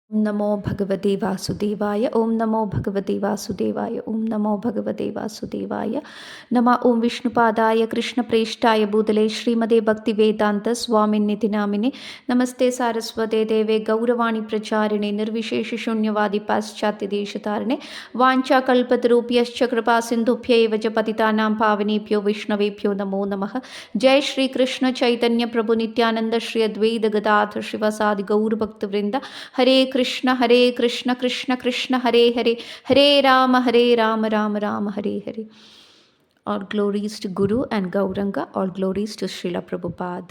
Om Namo Bhagavate Vasudevaya. Om Namo Bhagavate Vasudevaya. Om Namo Bhagavate Vasudevaya. Nama Om Vishnupadaya Krishna Preshtaya Bhutale Srimade Bhakti Vedanta Swamin Nithinamine. Namaste Saraswate Deve Gauravani Pracharine Nirvishesha Shunyavadi Paschatya Deshatarine Vancha Kalpatarupyascha Kripa Sindhubhya Eva Patitanam Pavanebhyo Vishnavebhyo Namo Namaha. Jai Shri Krishna Chaitanya Prabhu Nityananda Shri Advaita Gadadhar Shivasadi Gaur Bhakta Vrinda. Hare Krishna Krishna Krishna Hare Hare Hare Rama Rama Hare Hare. All glories to Guru and Gauranga, all glories to Srila Prabhupada.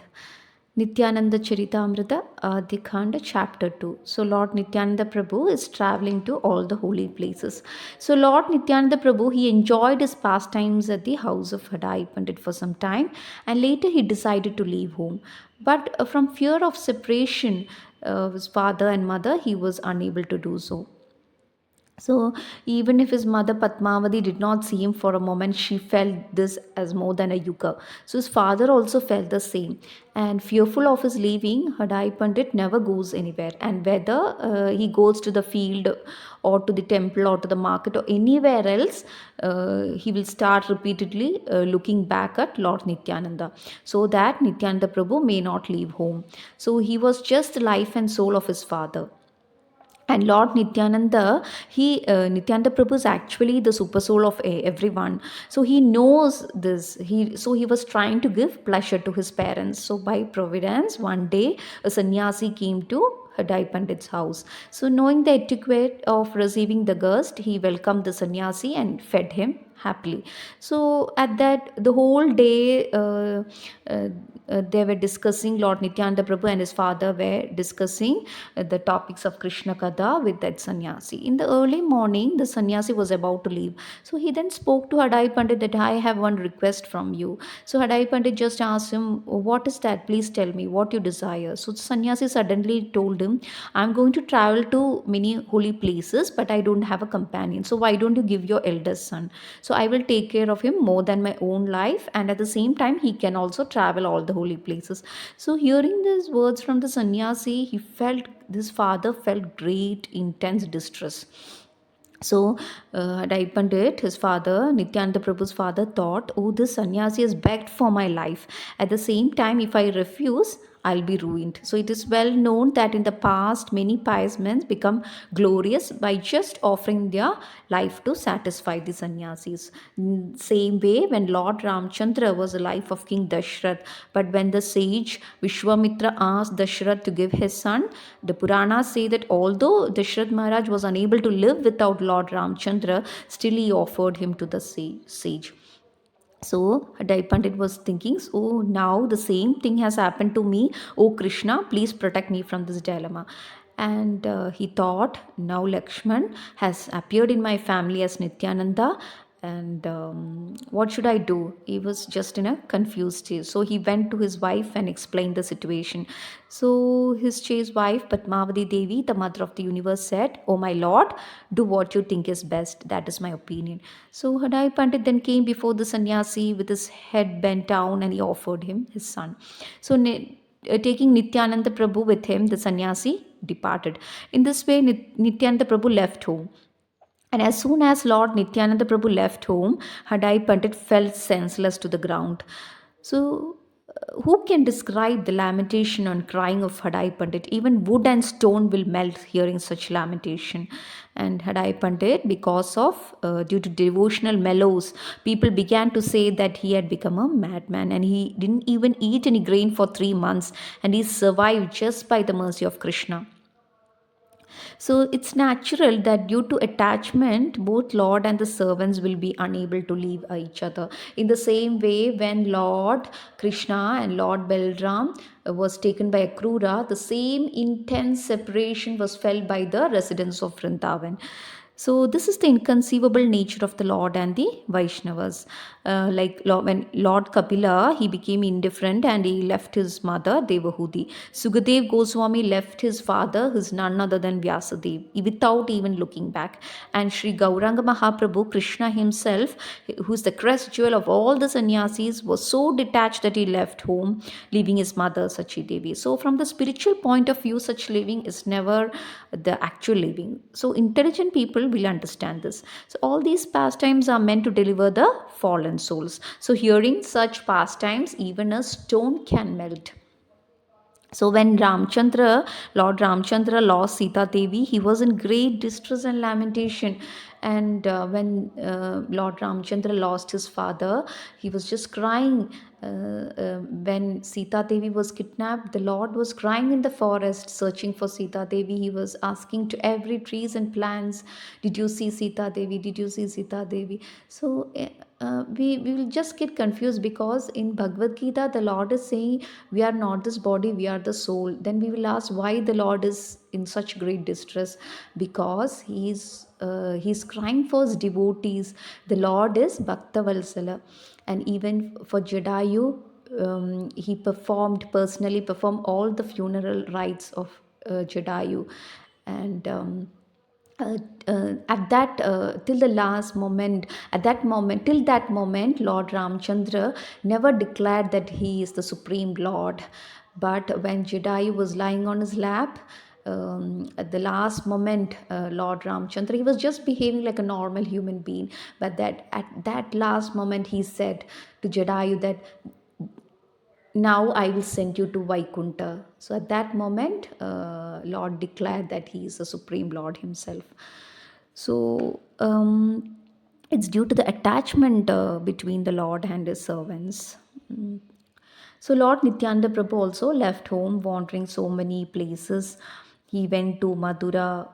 Nithyananda charitamrita Adhikhanda chapter 2. So Lord Nithyananda Prabhu is traveling to all the holy places. So Lord Nithyananda Prabhu, he enjoyed his pastimes at the house of Hadai Pandit for some time, and later he decided to leave home. But from fear of separation of his father and mother, he was unable to do so. So, even if his mother Padmavati did not see him for a moment, she felt this as more than a yuga. So, his father also felt the same. And fearful of his leaving, Hadai Pandit never goes anywhere. And whether he goes to the field or to the temple or to the market or anywhere else, he will start repeatedly looking back at Lord Nityananda so that Nityananda Prabhu may not leave home. So, he was just the life and soul of his father. And Lord Nityananda, Nityananda Prabhu is actually the super soul of everyone. So he knows this. He was trying to give pleasure to his parents. So by providence, one day a sannyasi came to Hadai Pandit's house. So knowing the etiquette of receiving the guest, he welcomed the sannyasi and fed him happily. So at that, the whole day, they were discussing, Lord Nityananda Prabhu and his father were discussing the topics of Krishna Katha with that sannyasi. In the early morning, the sannyasi was about to leave. So he then spoke to Hadai Pandit that I have one request from you. So Hadai Pandit just asked him, what is that? Please tell me what you desire. So the sannyasi suddenly told him, I'm going to travel to many holy places, but I don't have a companion. So why don't you give your eldest son? So I will take care of him more than my own life, and at the same time, he can also travel all the holy places. So hearing these words from the sannyasi, this father felt great, intense distress. So, Hadai Pandit, his father, Nityananda Prabhu's father, thought, oh, this sannyasi has begged for my life. At the same time, if I refuse, I'll be ruined. So, it is well known that in the past, many pious men become glorious by just offering their life to satisfy the sannyasis. Same way, when Lord Ramchandra was the life of King Dashrath, but when the sage Vishwamitra asked Dashrath to give his son, the Puranas say that although Dashrath Maharaj was unable to live without Lord Ramchandra, still he offered him to the sage. So Hadai Pandit was thinking, oh, now the same thing has happened to me. Oh, Krishna, please protect me from this dilemma. And he thought, now Lakshman has appeared in my family as Nityananda, and what should I do? He was just in a confused state. So he went to his wife and explained the situation. So his chaste wife, Padmavati Devi, the mother of the universe, said, oh my lord, do what you think is best. That is my opinion. So Hadai Pandit then came before the sannyasi with his head bent down, and he offered him his son. So taking Nityananda Prabhu with him, the sannyasi departed. In this way, Nityananda Prabhu left home. And as soon as Lord Nityananda Prabhu left home, Hadai Pandit fell senseless to the ground. So, who can describe the lamentation and crying of Hadai Pandit? Even wood and stone will melt hearing such lamentation. And Hadai Pandit, due to devotional mellows, people began to say that he had become a madman, and he didn't even eat any grain for 3 months, and he survived just by the mercy of Krishna. So it's natural that due to attachment, both Lord and the servants will be unable to leave each other. In the same way, when Lord Krishna and Lord Balram was taken by Akrura, the same intense separation was felt by the residents of Vrindavan. So this is the inconceivable nature of the Lord and the Vaishnavas. When Lord Kapila, he became indifferent and he left his mother Devahuti. Sukadev Goswami left his father, who's none other than Vyasadev, without even looking back. And Sri Gauranga Mahaprabhu, Krishna himself, who's the crest jewel of all the sannyasis, was so detached that he left home, leaving his mother Sachi Devi. So from the spiritual point of view, such living is never the actual living. So intelligent people will understand this. So all these pastimes are meant to deliver the fallen souls. So hearing such pastimes, even a stone can melt. So when Lord Ramchandra lost Sita Devi, he was in great distress and lamentation. And when Lord Ramchandra lost his father, he was just crying. When Sita Devi was kidnapped, the Lord was crying in the forest, searching for Sita Devi. He was asking to every trees and plants, "Did you see Sita Devi? Did you see Sita Devi?" So we will just get confused, because in Bhagavad Gita, the Lord is saying, we are not this body, we are the soul. Then we will ask why the Lord is in such great distress, because he's crying for his devotees. The Lord is Bhakta Valsala. And even for Jadayu, he personally performed all the funeral rites of Jadayu. And at that till the last moment at that moment till that moment, Lord Ramchandra never declared that he is the supreme Lord. But when Jadayu was lying on his lap, at the last moment, Lord Ramchandra, he was just behaving like a normal human being, but that at that last moment he said to Jadayu that, "Now I will send you to Vaikunta." So at that moment, Lord declared that he is the Supreme Lord himself. So it's due to the attachment between the Lord and his servants. So Lord Nityananda Prabhu also left home, wandering so many places. He went to Madura,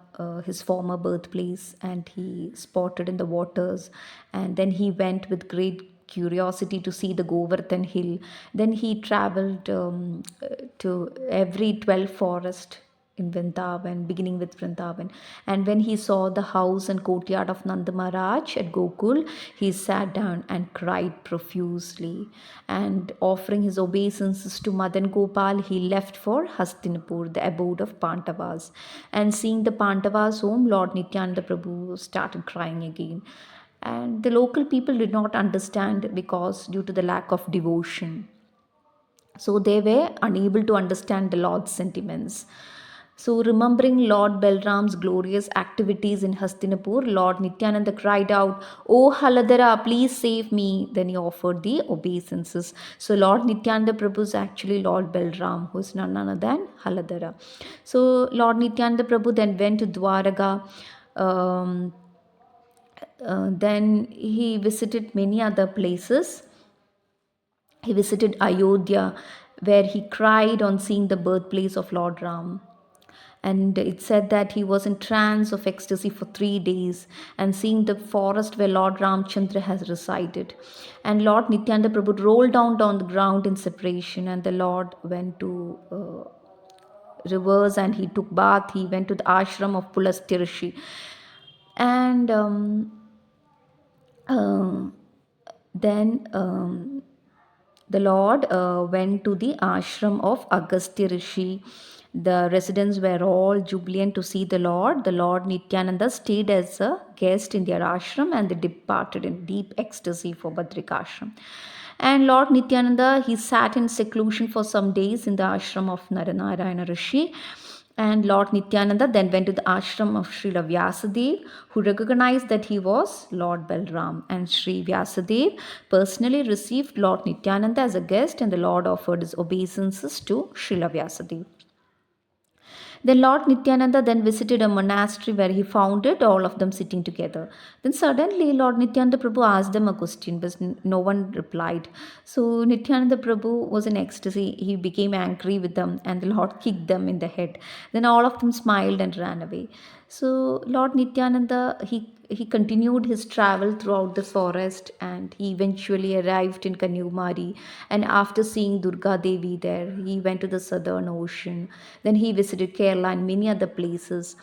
his former birthplace, and he spotted in the waters. And then he went with great curiosity to see the Govardhan hill. Then he traveled to every 12 forest in Vrindavan, beginning with Vrindavan. And when he saw the house and courtyard of Nanda Maharaj at Gokul, he sat down and cried profusely. And offering his obeisances to Madan Gopal, he left for Hastinapur, the abode of Pandavas. And seeing the Pandavas' home, Lord Nityananda Prabhu started crying again. And the local people did not understand, because due to the lack of devotion. So they were unable to understand the Lord's sentiments. So, remembering Lord Balram's glorious activities in Hastinapur, Lord Nityananda cried out, "O Haladara, please save me." Then he offered the obeisances. So, Lord Nityananda Prabhu is actually Lord Balram, who is none other than Haladara. So, Lord Nityananda Prabhu then went to Dwaraka. Um, then he visited many other places. He visited Ayodhya, where he cried on seeing the birthplace of Lord Ram. And it said that he was in trance of ecstasy for 3 days, and seeing the forest where Lord Ramchandra has resided. And Lord Nityananda Prabhu rolled down on the ground in separation, and the Lord went to rivers and he took bath. He went to the ashram of Pulastya Rishi. And uh, then the Lord went to the ashram of Agastya Rishi. The residents were all jubilant to see the Lord. The Lord Nityananda stayed as a guest in their ashram, and they departed in deep ecstasy for Badrikashram. And Lord Nityananda, he sat in seclusion for some days in the ashram of Naranarayana Rishi. And Lord Nityananda then went to the ashram of Srila Vyasadeva, who recognized that he was Lord Balram. And Sri Vyasadeva personally received Lord Nityananda as a guest, and the Lord offered his obeisances to Srila Vyasadeva. Then Lord Nityananda then visited a monastery where he found it, all of them sitting together. Then suddenly Lord Nityananda Prabhu asked them a question, but no one replied. So Nityananda Prabhu was in ecstasy. He became angry with them, and the Lord kicked them in the head. Then all of them smiled and ran away. So Lord Nityananda, he continued his travel throughout the forest, and he eventually arrived in Kanyakumari. And after seeing Durga Devi there, he went to the southern ocean. Then he visited Kerala and many other places.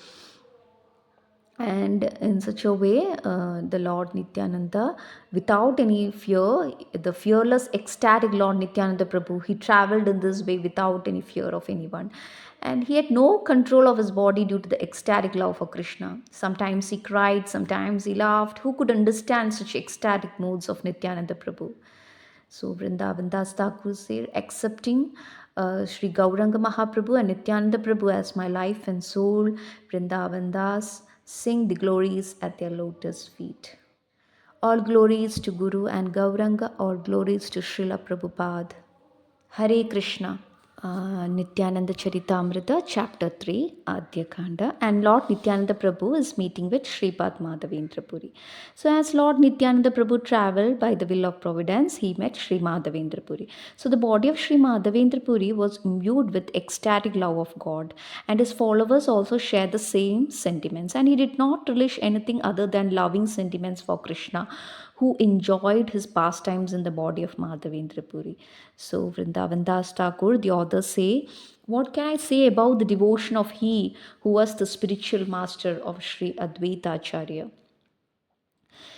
And in such a way, the Lord Nityananda, without any fear, the fearless, ecstatic Lord Nityananda Prabhu, he traveled in this way without any fear of anyone. And he had no control of his body due to the ecstatic love for Krishna. Sometimes he cried, sometimes he laughed. Who could understand such ecstatic moods of Nityananda Prabhu? So Vrindavan Das Thakur said, accepting Sri Gauranga Mahaprabhu and Nityananda Prabhu as my life and soul, Vrindavan Das sing the glories at their lotus feet. All glories to Guru and Gauranga, all glories to Srila Prabhupada. Hare Krishna. Nithyananda Charitamrita, Chapter 3, Adya Khanda, and Lord Nithyananda Prabhu is meeting with Sripad Madhavendra Puri. So, as Lord Nithyananda Prabhu traveled by the will of Providence, he met Sri Madhavendra Puri. So, the body of Sri Madhavendra Puri was imbued with ecstatic love of God, and his followers also shared the same sentiments. And he did not relish anything other than loving sentiments for Krishna, who enjoyed his pastimes in the body of Madhavendra Puri. So, Vrindavan Das Thakur, the authors say, what can I say about the devotion of he who was the spiritual master of Sri Advaita Acharya?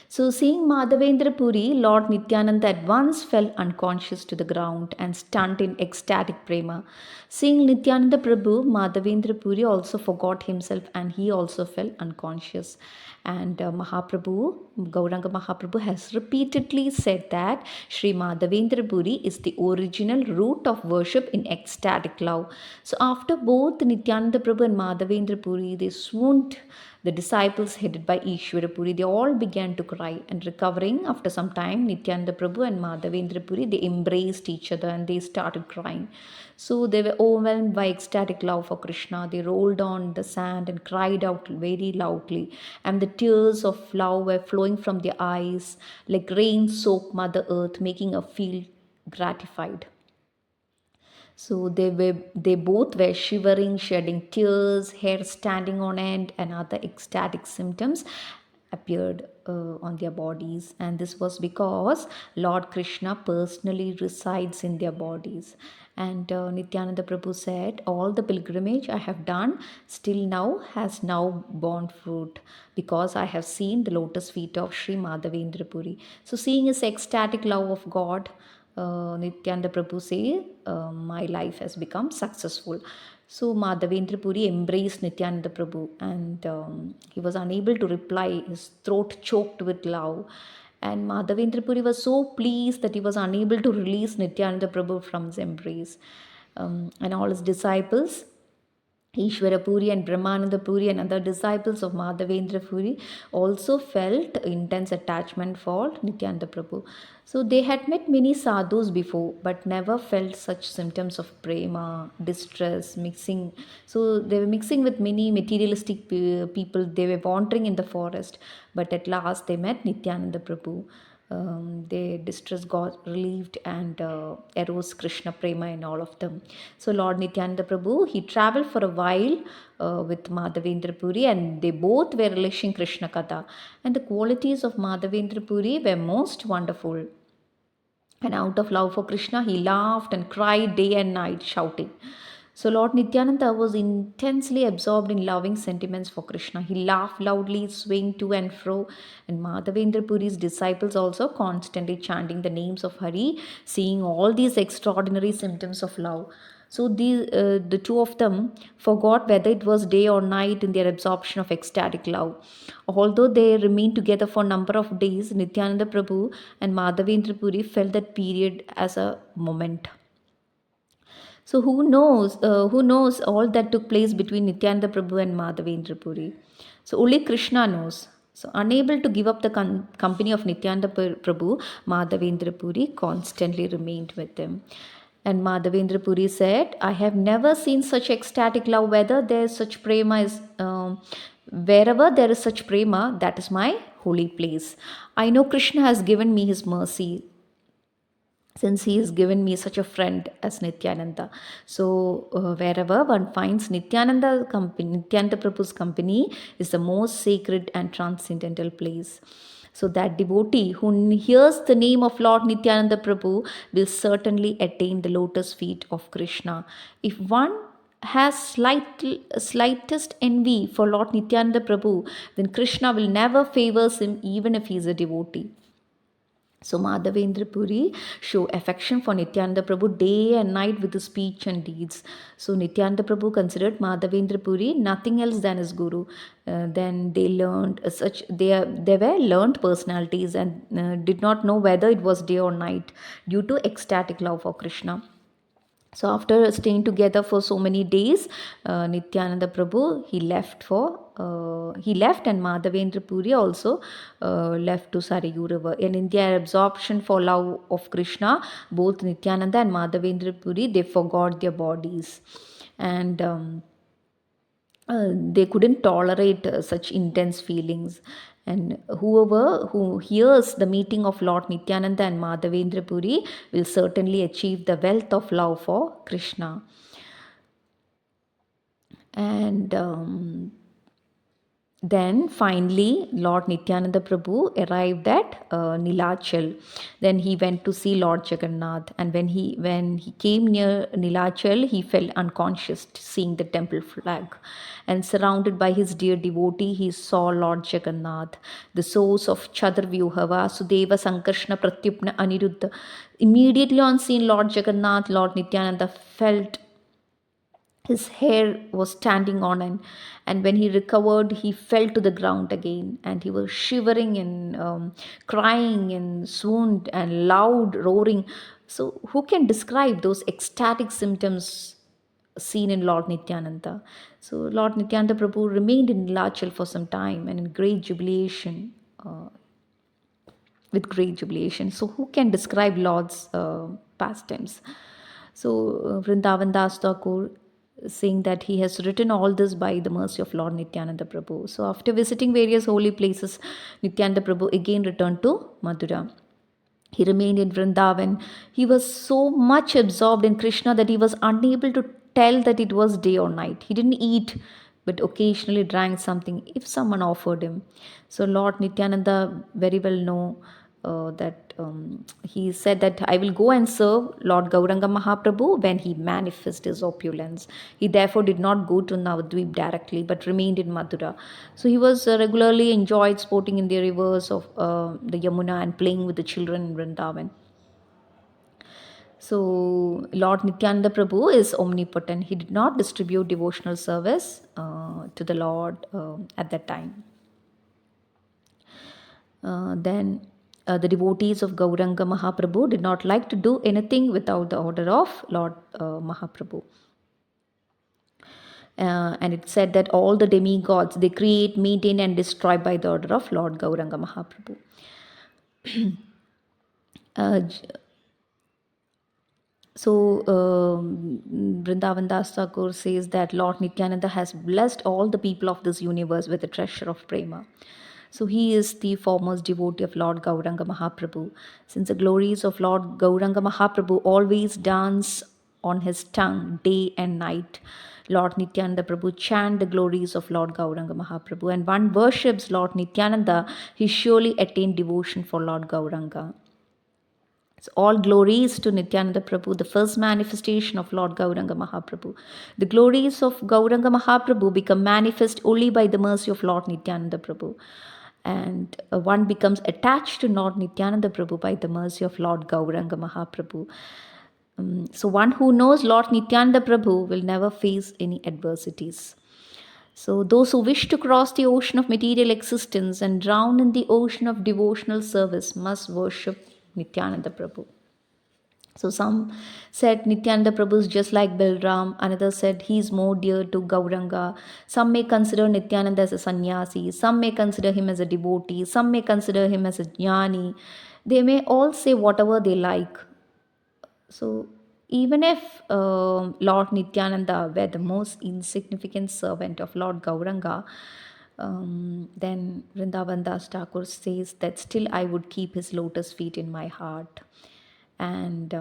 So, seeing Madhavendra Puri, Lord Nityananda at once fell unconscious to the ground and stunned in ecstatic prema. Seeing Nityananda Prabhu, Madhavendra Puri also forgot himself and he also fell unconscious. And Mahaprabhu, Gauranga Mahaprabhu has repeatedly said that Sri Madhavendra Puri is the original root of worship in ecstatic love. So, after both Nityananda Prabhu and Madhavendra Puri, they swooned. The disciples headed by Ishwara Puri, they all began to cry, and recovering after some time, Nityananda Prabhu and Madhavendra Puri, they embraced each other and they started crying. So they were overwhelmed by ecstatic love for Krishna. They rolled on the sand and cried out very loudly, and the tears of love were flowing from their eyes like rain soaked Mother Earth, making her feel gratified. So they both were shivering, shedding tears, hair standing on end, and other ecstatic symptoms appeared on their bodies. And this was because Lord Krishna personally resides in their bodies. And Nityananda Prabhu said, all the pilgrimage I have done still now has now borne fruit because I have seen the lotus feet of Sri Madhavendra Puri. So seeing his ecstatic love of God, Nityananda Prabhu say, my life has become successful. So Madhavendra Puri embraced Nityananda Prabhu and he was unable to reply. His throat choked with love. And Madhavendra Puri was so pleased that he was unable to release Nityananda Prabhu from his embrace. And all his disciples, Ishwara Puri and Brahmananda Puri and other disciples of Madhavendra Puri also felt intense attachment for Nityananda Prabhu. So they had met many sadhus before but never felt such symptoms of prema, distress, mixing. So they were mixing with many materialistic people. They were wandering in the forest, but at last they met Nityananda Prabhu. Their distress got relieved and arose Krishna prema in all of them. So Lord Nityananda Prabhu, he traveled for a while with Madhavendra Puri and they both were relishing Krishna Katha. And the qualities of Madhavendra Puri were most wonderful. And out of love for Krishna, he laughed and cried day and night, shouting. So Lord Nityananda was intensely absorbed in loving sentiments for Krishna. He laughed loudly, swaying to and fro, and Madhavendra Puri's disciples also constantly chanting the names of Hari, seeing all these extraordinary symptoms of love. So the two of them forgot whether it was day or night in their absorption of ecstatic love. Although they remained together for a number of days, Nityananda Prabhu and Madhavendra Puri felt that period as a moment. So who knows? Who knows all that took place between Nityananda Prabhu and Madhavendra Puri? So only Krishna knows. So unable to give up the company of Nityananda Prabhu, Madhavendra Puri constantly remained with them. And Madhavendra Puri said, I have never seen such ecstatic love. Whether there is such prema is, wherever there is such prema, that is my holy place. I know Krishna has given me his mercy since he has given me such a friend as Nityananda. So wherever one finds Nityananda Prabhu's company is the most sacred and transcendental place. So that devotee who hears the name of Lord Nityananda Prabhu will certainly attain the lotus feet of Krishna. If one has slightest envy for Lord Nityananda Prabhu, then Krishna will never favors him even if he is a devotee. So Madhavendra Puri show affection for Nityananda Prabhu day and night with his speech and deeds. So Nityananda Prabhu considered Madhavendra Puri nothing else than his guru. Then they learned they were learned personalities and did not know whether it was day or night due to ecstatic love for Krishna. So after staying together for so many days, Nityananda Prabhu he left, and Madhavendra Puri also left to Sarayu River. And in their absorption for love of Krishna, both Nityananda and Madhavendra Puri they forgot their bodies, and they couldn't tolerate such intense feelings. And whoever who hears the meeting of Lord Nityananda and Madhavendra Puri will certainly achieve the wealth of love for Krishna. And then finally, Lord Nityananda Prabhu arrived at Nilachal. Then he went to see Lord Jagannath, and when he came near Nilachal, he fell unconscious seeing the temple flag. And surrounded by his dear devotee, he saw Lord Jagannath, the source of Chaturvyuha, Vasudeva, Sankarshna, Pratyupna, Aniruddha. Immediately on seeing Lord Jagannath, Lord Nityananda felt his hair was standing on end, and when he recovered he fell to the ground again, and he was shivering and crying and swooned and loud roaring. So who can describe those ecstatic symptoms seen in Lord Nityananda? So Lord Nityananda Prabhu remained in Nilachal for some time and in great jubilation, with great jubilation. So, who can describe Lord's pastimes? So, Vrindavan Das Thakur saying that he has written all this by the mercy of Lord Nityananda Prabhu. So, after visiting various holy places, Nityananda Prabhu again returned to Madura. He remained in Vrindavan. He was so much absorbed in Krishna that he was unable to tell that it was day or night. He didn't eat, but occasionally drank something if someone offered him. So Lord Nityananda very well know that he said that I will go and serve Lord Gauranga Mahaprabhu when he manifests his opulence. He therefore did not go to Navadvip directly but remained in Mathura. So he was regularly enjoyed sporting in the rivers of the Yamuna and playing with the children in Vrindavan. So Lord Nityananda Prabhu is omnipotent. He did not distribute devotional service to the Lord at that time. Then the devotees of Gauranga Mahaprabhu did not like to do anything without the order of Lord Mahaprabhu. And it said that all the demigods they create, maintain, and destroy by the order of Lord Gauranga Mahaprabhu. Uh, Vrindavan Das Thakur says that Lord Nityananda has blessed all the people of this universe with the treasure of prema. So he is the foremost devotee of Lord Gauranga Mahaprabhu. Since the glories of Lord Gauranga Mahaprabhu always dance on his tongue day and night, Lord Nityananda Prabhu chant the glories of Lord Gauranga Mahaprabhu. And one worships Lord Nityananda, he surely attained devotion for Lord Gauranga. So all glories to Nityananda Prabhu, the first manifestation of Lord Gauranga Mahaprabhu. The glories of Gauranga Mahaprabhu become manifest only by the mercy of Lord Nityananda Prabhu. And one becomes attached to Lord Nityananda Prabhu by the mercy of Lord Gauranga Mahaprabhu. So one who knows Lord Nityananda Prabhu will never face any adversities. So those who wish to cross the ocean of material existence and drown in the ocean of devotional service must worship Nityananda Prabhu. So some said Nityananda Prabhu is just like Balram, another said he is more dear to Gauranga. Some may consider Nityananda as a sannyasi, some may consider him as a devotee, some may consider him as a jnani. They may all say whatever they like. So even if Lord Nityananda were the most insignificant servant of Lord Gauranga, then Vrindavan Das Thakur says that still I would keep his lotus feet in my heart. And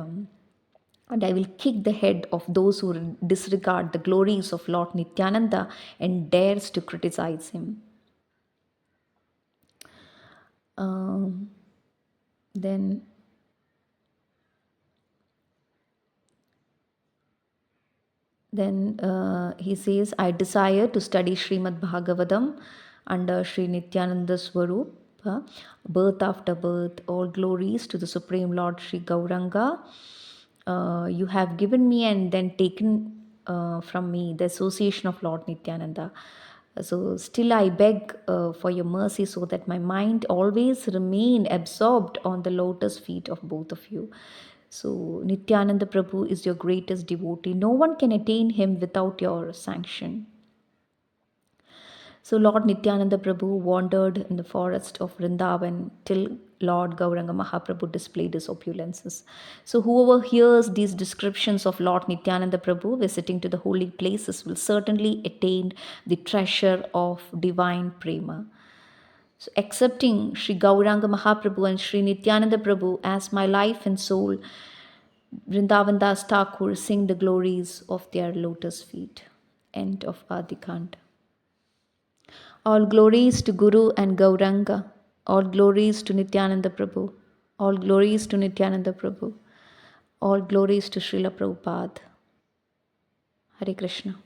I will kick the head of those who disregard the glories of Lord Nityananda and dares to criticize him. Um, then Then he says, I desire to study Srimad Bhagavatam under Sri Nithyananda Swarup, birth after birth, all glories to the Supreme Lord Sri Gauranga. You have given me and then taken from me the association of Lord Nithyananda. So still I beg for your mercy so that my mind always remain absorbed on the lotus feet of both of you. So Nityananda Prabhu is your greatest devotee. No one can attain him without your sanction. So Lord Nityananda Prabhu wandered in the forest of Vrindavan till Lord Gauranga Mahaprabhu displayed his opulences. So whoever hears these descriptions of Lord Nityananda Prabhu visiting to the holy places will certainly attain the treasure of divine prema. So accepting Sri Gauranga Mahaprabhu and Sri Nityananda Prabhu as my life and soul, Vrindavan Das Thakur sing the glories of their lotus feet. End of Adikant. All glories to Guru and Gauranga. All glories to Nityananda Prabhu. All glories to Nityananda Prabhu. All glories to Srila Prabhupada. Hare Krishna.